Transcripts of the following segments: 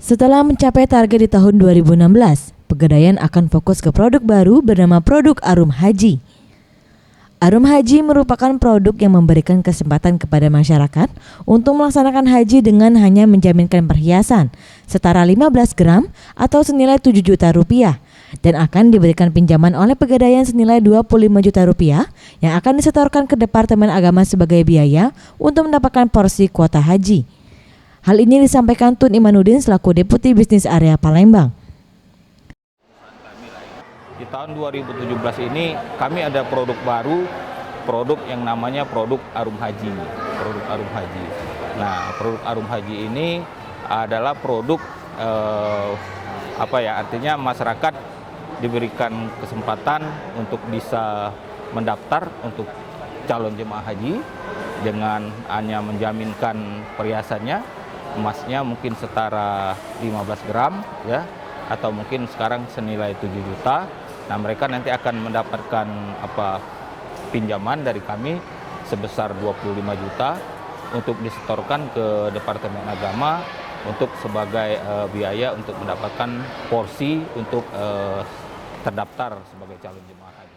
Setelah mencapai target di tahun 2016, Pegadaian akan fokus ke produk baru bernama produk Arum Haji. Arum Haji merupakan produk yang memberikan kesempatan kepada masyarakat untuk melaksanakan haji dengan hanya menjaminkan perhiasan setara 15 gram atau senilai 7 juta rupiah dan akan diberikan pinjaman oleh Pegadaian senilai 25 juta rupiah yang akan disetorkan ke Departemen Agama sebagai biaya untuk mendapatkan porsi kuota haji. Hal ini disampaikan Tun Imanuddin selaku Deputi Bisnis Area Palembang. Di tahun 2017 ini kami ada produk baru, produk yang namanya produk Arum Haji. Produk Arum Haji. Nah, produk Arum Haji ini adalah produk artinya masyarakat diberikan kesempatan untuk bisa mendaftar untuk calon jemaah haji dengan hanya menjaminkan perhiasannya, emasnya mungkin setara 15 gram ya, atau mungkin sekarang senilai 7 juta. Nah, mereka nanti akan mendapatkan pinjaman dari kami sebesar 25 juta untuk disetorkan ke Departemen Agama untuk sebagai biaya untuk mendapatkan porsi untuk terdaftar sebagai calon jemaah haji.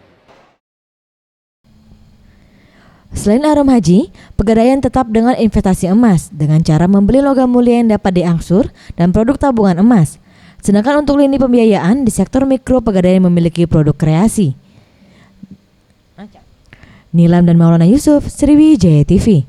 Selain Arum Haji, Pegadaian tetap dengan investasi emas dengan cara membeli logam mulia yang dapat diangsur dan produk tabungan emas. Sedangkan untuk lini pembiayaan di sektor mikro, Pegadaian memiliki produk kreasi. Nilam dan Maulana Yusuf, Sriwijaya TV.